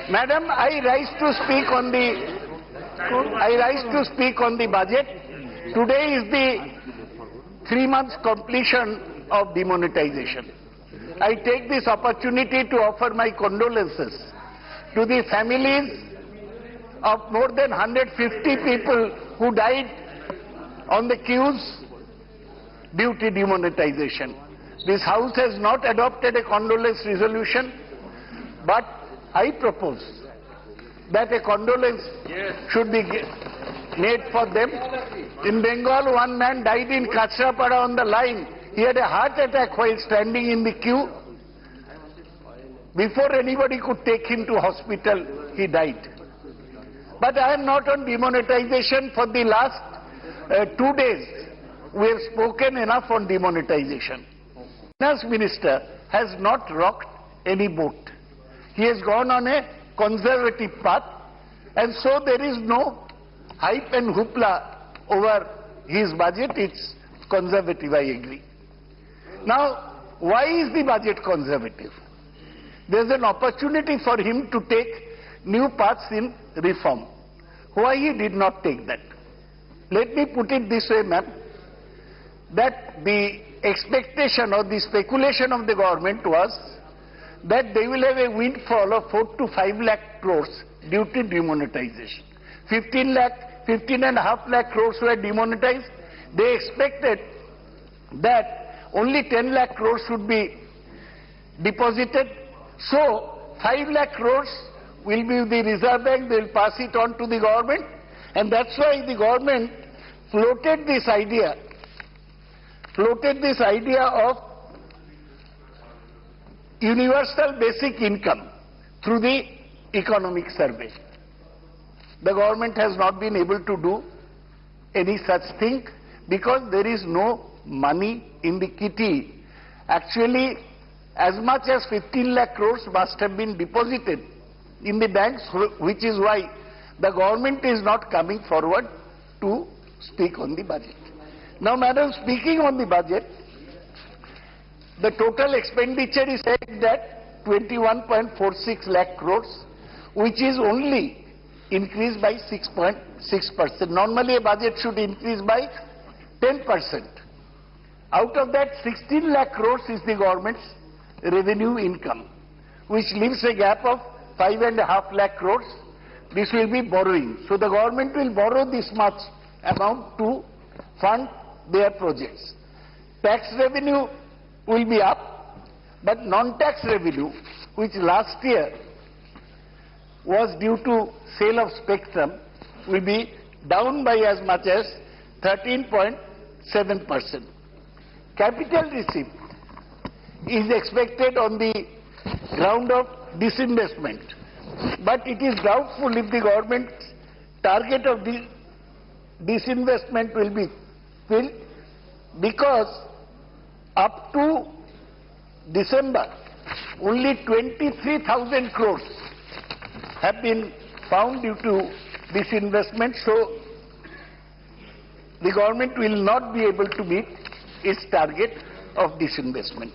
Madam, I rise to speak on the budget. Today is the 3 months completion of demonetization. I take this opportunity to offer my condolences to the families of more than 150 people who died on the queues due to demonetization. This House has not adopted a condolence resolution, but I propose that a condolence should be made for them. In Bengal, one man died in Kachrapada on the line. He had a heart attack while standing in the queue. Before anybody could take him to hospital, he died. But I am not on demonetization. For the last 2 days, we have spoken enough on demonetization. Finance Minister has not rocked any boat. He has gone on a conservative path, and so there is no hype and hoopla over his budget. It's conservative, I agree. Now, why is the budget conservative? There's an opportunity for him to take new paths in reform. Why he did not take that? Let me put it this way, ma'am, that the expectation or the speculation of the government was that they will have a windfall of 4 to 5 lakh crores due to demonetization. 15.5 lakh crores were demonetized. They expected that only 10 lakh crores should be deposited. So 5 lakh crores will be with the Reserve Bank. They will pass it on to the government, and that's why the government floated this idea of universal basic income through the economic survey. The government has not been able to do any such thing because there is no money in the kitty. Actually, as much as 15 lakh crores must have been deposited in the banks, which is why the government is not coming forward to speak on the budget. Now, madam, speaking on the budget, the total expenditure is said at 21.46 lakh crores, which is only increased by 6.6%. Normally, a budget should increase by 10%. Out of that, 16 lakh crores is the government's revenue income, which leaves a gap of 5.5 lakh crores. This will be borrowing. So the government will borrow this much amount to fund their projects. Tax revenue will be up, but non-tax revenue, which last year was due to sale of spectrum, will be down by as much as 13.7%. Capital receipt is expected on the ground of disinvestment, but it is doubtful if the government's target of the disinvestment will be filled, because up to December only 23,000 crores have been found due to disinvestment. So the government will not be able to meet its target of disinvestment.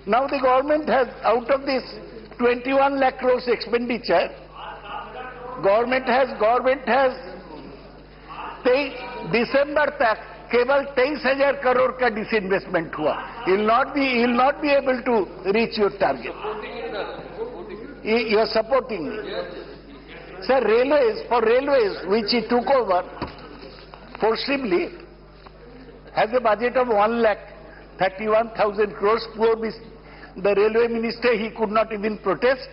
Now the government has, out of this 21 lakh crores expenditure, government has December तक केवल 23,000 करोड़ का disinvestment हुआ. You will not be able to reach your target. You are supporting me. Sir, railways, which he took over forcibly, has a budget of 1,31,000 crores. Poor the railway minister, he could not even protest.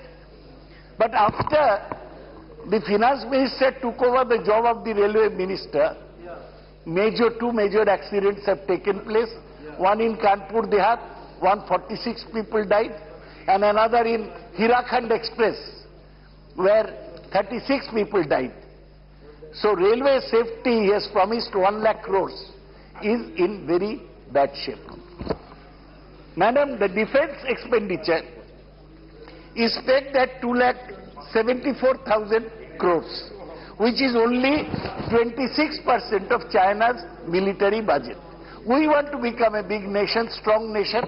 But after the finance minister took over the job of the railway minister, two major accidents have taken place. One in Kanpur Dehat, 146 people died, and another in Hirakhand Express, where 36 people died. So railway safety, he has promised 1 lakh crores, is in very bad shape. Madam, the defense expenditure is pegged at 2,74,000 crores, which is only 26% of China's military budget. We want to become a big nation, strong nation,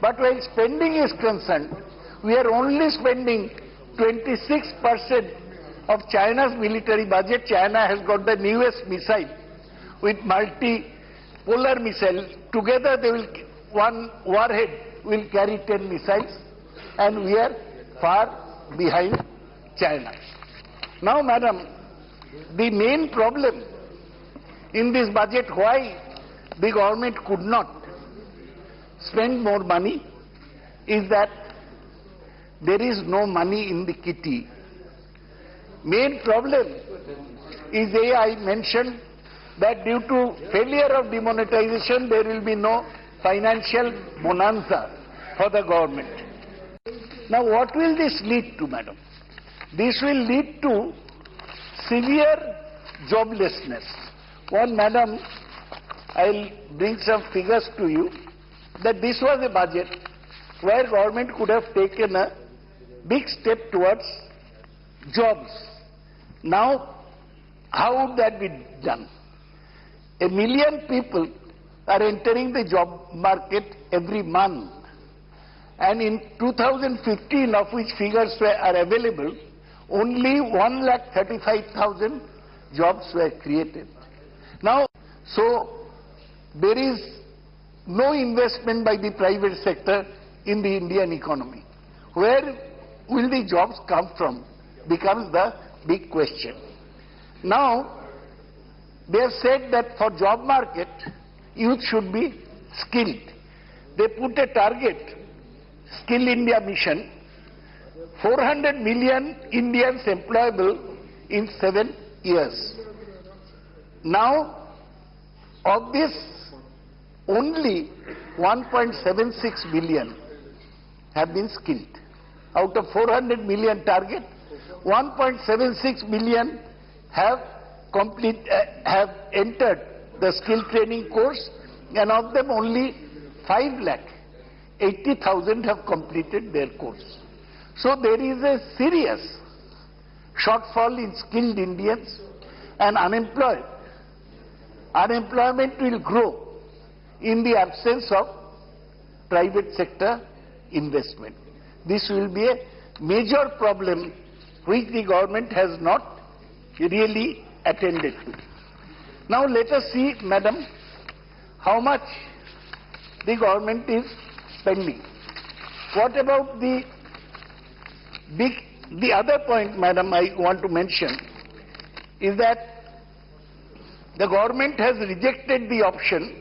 but when spending is concerned, we are only spending 26% of China's military budget. China has got the newest missile with multi-polar missile. Together they will, one warhead will carry 10 missiles, and we are far behind China. Now, madam, the main problem in this budget, why the government could not spend more money, is that there is no money in the kitty. Main problem is, I mentioned that due to failure of demonetization, there will be no financial bonanza for the government. Now, what will this lead to, madam? This will lead to severe joblessness. One, madam, I'll bring some figures to you, that this was a budget where government could have taken a big step towards jobs. Now, how would that be done? 1 million people are entering the job market every month, and in 2015, of which figures are available, only 1,35,000 jobs were created. Now, so there is no investment by the private sector in the Indian economy. Where will the jobs come from becomes the big question. Now, they have said that for job market, youth should be skilled. They put a target, Skill India Mission, 400 million Indians employable in 7 years. Now, of this, only 1.76 billion have been skilled. Out of 400 million target, 1.76 million have entered the skill training course, and of them only 5,80,000 have completed their course. So there is a serious shortfall in skilled Indians, and unemployment will grow in the absence of private sector investment. This will be a major problem which the government has not really attended to. Now let us see, madam, how much the government is spending. What about the other point, madam, I want to mention is that the government has rejected the option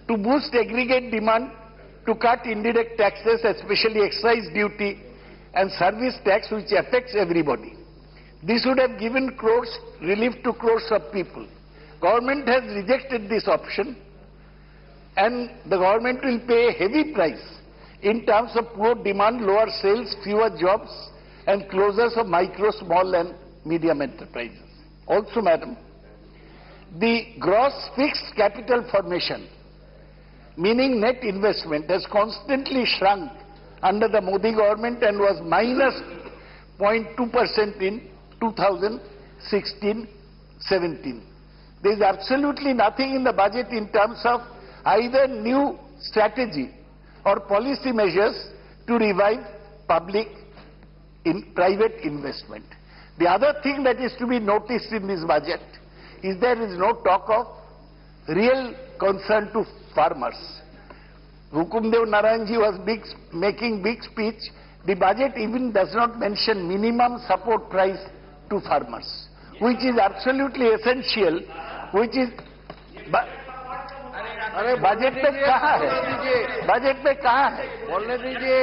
to boost aggregate demand, to cut indirect taxes, especially excise duty and service tax, which affects everybody. This would have given relief to crores of people. Government has rejected this option, and the government will pay a heavy price in terms of poor demand, lower sales, fewer jobs, and closures of micro, small and medium enterprises. Also, madam, the gross fixed capital formation, meaning net investment, has constantly shrunk under the Modi government and was minus 0.2% in 2016-17. There is absolutely nothing in the budget in terms of either new strategy or policy measures to revive private investment. The other thing that is to be noticed in this budget is there is no talk of real concern to farmers. Hukumdev Narayanji was making big speech. The budget even does not mention minimum support price to farmers, which is absolutely essential, which is... budget पे कहाँ है? Budget पे कहाँ है? बोलने दीजिए।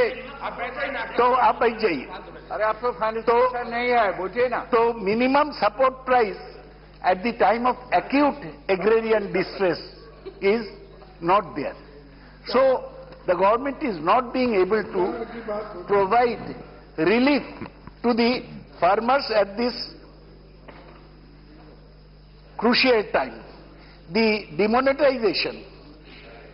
तो आप बैठ जाइए। अरे आप तो फाइनेंशियल नहीं है, बोलिए ना। तो minimum support price at the time of acute agrarian distress is not there. So the government is not being able to provide relief to the farmers at this crucial time. The demonetization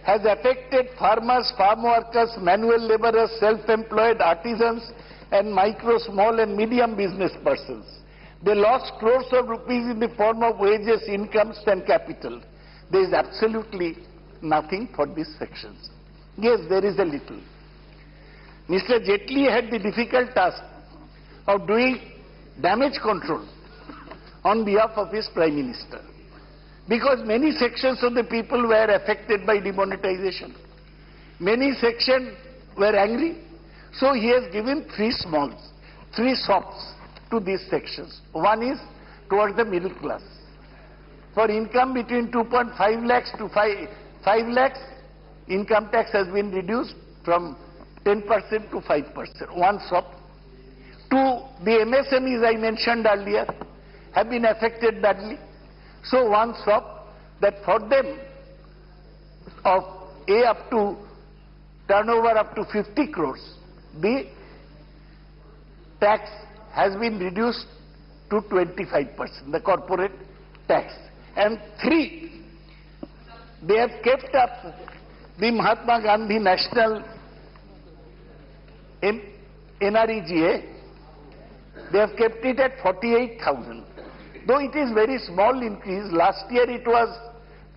has affected farmers, farm workers, manual laborers, self-employed artisans and micro, small and medium business persons. They lost crores of rupees in the form of wages, incomes and capital. There is absolutely nothing for these sections. Yes, there is a little. Mr. Jaitley had the difficult task of doing damage control on behalf of his Prime Minister. Because many sections of the people were affected by demonetization. Many sections were angry. So he has given three sops to these sections. One is towards the middle class. For income between 2.5 lakhs to 5 lakhs, income tax has been reduced from 10% to 5%. One sop. Two, the MSMEs I mentioned earlier have been affected badly. So one sop that for them of A up to turnover up to 50 crores, the tax has been reduced to 25%, the corporate tax. And three, they have kept up the Mahatma Gandhi National NREGA. They have kept it at 48,000. Though it is very small increase, last year it was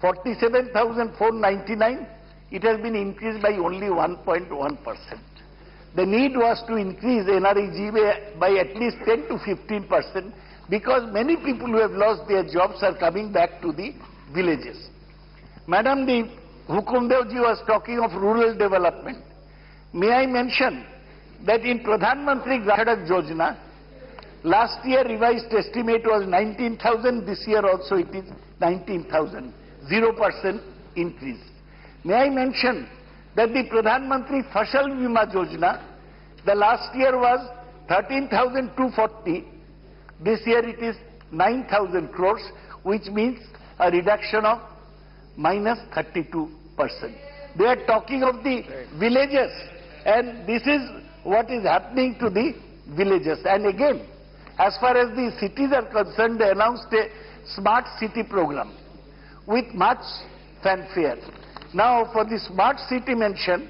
47,499. It has been increased by only 1.1%. The need was to increase NREGA by at least 10 to 15% because many people who have lost their jobs are coming back to the villages. Madam, the Hukumdevji was talking of rural development. May I mention that in Pradhan Mantri Sadak Yojana, last year revised estimate was 19,000, this year also it is 19,000, 0% increase. May I mention that the Pradhan Mantri Fasal Bima Yojana, the last year was 13,240, this year it is 9,000 crores, which means a reduction of minus 32%. They are talking of the villages, and this is what is happening to the villages. And again, as far as the cities are concerned, they announced a smart city program with much fanfare. Now, for the smart city mission,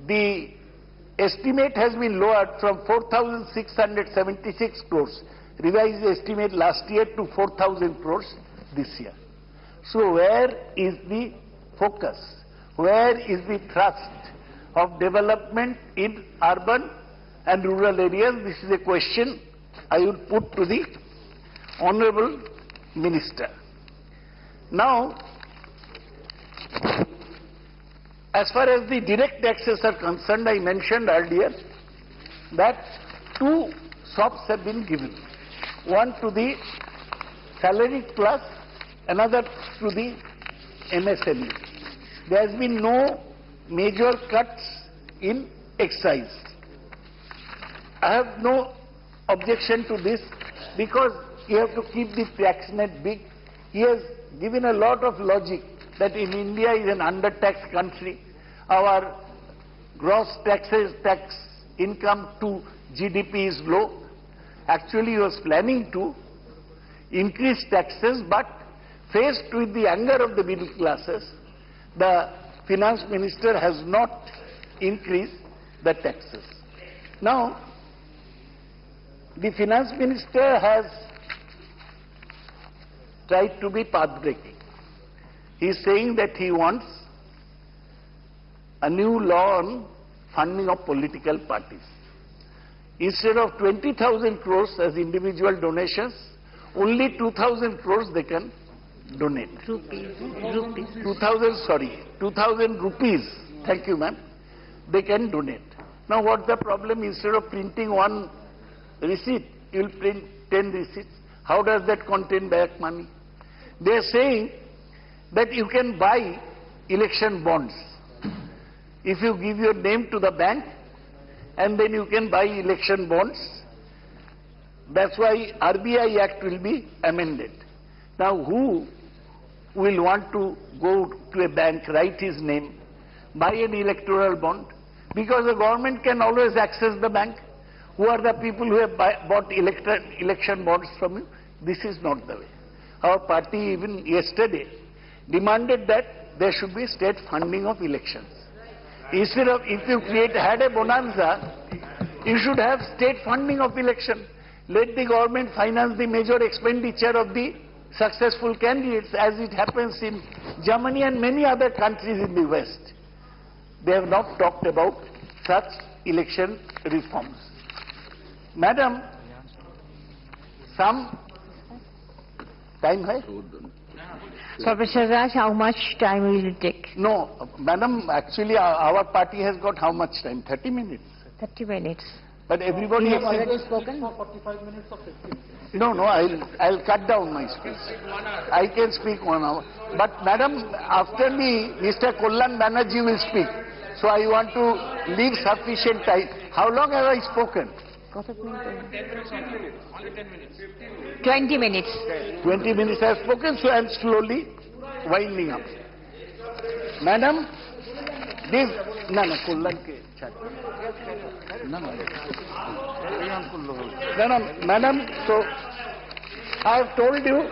the estimate has been lowered from 4,676 crores, revised estimate last year, to 4,000 crores this year. So where is the focus? Where is the thrust of development in urban and rural areas? This is a question I will put to the Honorable Minister. Now, as far as the direct taxes are concerned, I mentioned earlier that two sops have been given. One to the salaried class, another to the MSME. There has been no major cuts in excise. I have no objection to this because you have to keep the tax net big. He has given a lot of logic that in India is an under-taxed country. Our gross tax income to GDP is low. Actually, he was planning to increase taxes, but faced with the anger of the middle classes, the finance minister has not increased the taxes. Now, the finance minister has tried to be path-breaking. He is saying that he wants a new law on funding of political parties. Instead of 20,000 crores as individual donations, only 2,000 crores they can donate. Rupees. 2,000 rupees. Thank you, ma'am. They can donate. Now, what's the problem? Instead of printing one receipt, you will print 10 receipts. How does that contain back money? They are saying that you can buy election bonds. If you give your name to the bank, and then you can buy election bonds. That's why RBI Act will be amended. Now, who will want to go to a bank, write his name, buy an electoral bond? Because the government can always access the bank. Who are the people who have bought election bonds from you? This is not the way. Our party even yesterday demanded that there should be state funding of elections. Instead of, if you had a bonanza, you should have state funding of election. Let the government finance the major expenditure of the successful candidates, as it happens in Germany and many other countries in the West. They have not talked about such election reforms. Madam, some time hai? Professor Raj, how much time will it take? No, Madam, actually our party has got how much time? 30 minutes. 30 minutes. But everybody You has have said... already spoken? No, I'll cut down my speech. I can speak 1 hour. But Madam, after me, Mr. Kollan Banerjee will speak. So I want to leave sufficient time. How long have I spoken? 20 minutes. 20 minutes I have spoken, so I am slowly winding up. Madam, this... No, Kollan ke chat. No, Madam, so I have told you...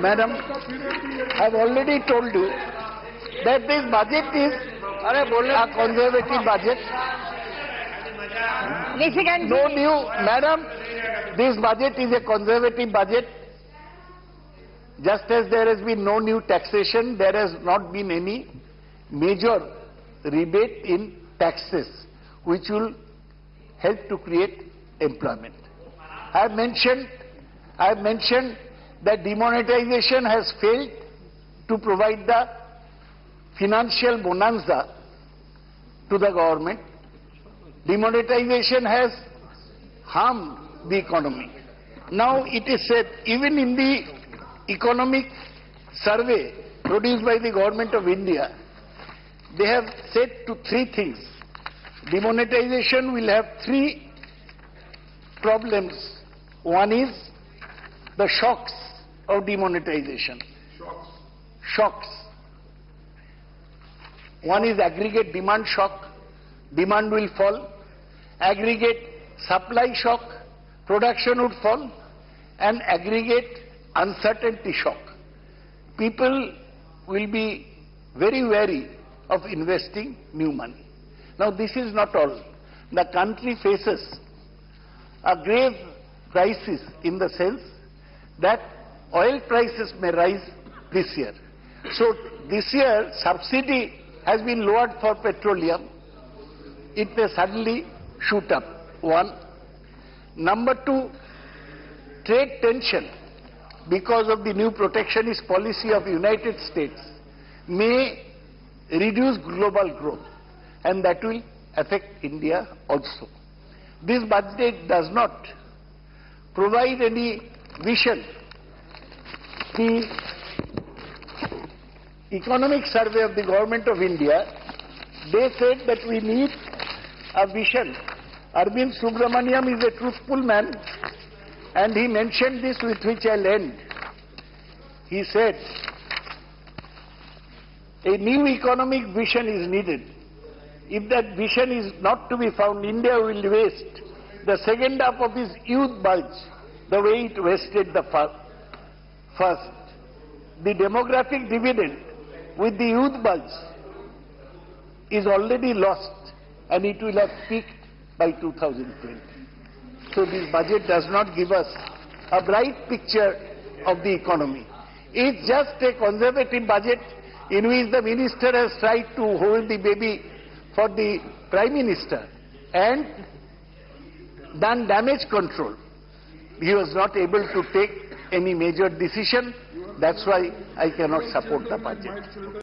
Madam, I have already told you that this budget is a conservative budget. No new, Madam, this budget is a conservative budget. Just as there has been no new taxation, there has not been any major rebate in taxes, which will help to create employment. I have mentioned that demonetization has failed to provide the financial bonanza to the government. Demonetization has harmed the economy. Now it is said, even in the economic survey produced by the Government of India, they have said to 3 things. Demonetization will have 3 problems. One is the shocks of demonetization. Shocks. One is aggregate demand shock. Demand will fall. Aggregate supply shock. Production would fall. And aggregate uncertainty shock. People will be very wary of investing new money. Now this is not all. The country faces a grave crisis in the sense that oil prices may rise this year. So this year subsidy has been lowered for petroleum. It may suddenly shoot up. 1. Number 2, trade tension because of the new protectionist policy of United States may reduce global growth, and that will affect India also. This budget does not provide any vision. The economic survey of the Government of India, they said that we need a vision. Arvind Subramaniam is a truthful man, and he mentioned this, with which I'll end. He said, a new economic vision is needed. If that vision is not to be found, India will waste the second half of its youth bulge the way it wasted the first. The demographic dividend with the youth bulge is already lost, and it will have peaked by 2020. So this budget does not give us a bright picture of the economy. It's just a conservative budget in which the minister has tried to hold the baby for the Prime Minister and done damage control. He was not able to take any major decision. That's why I cannot support the budget.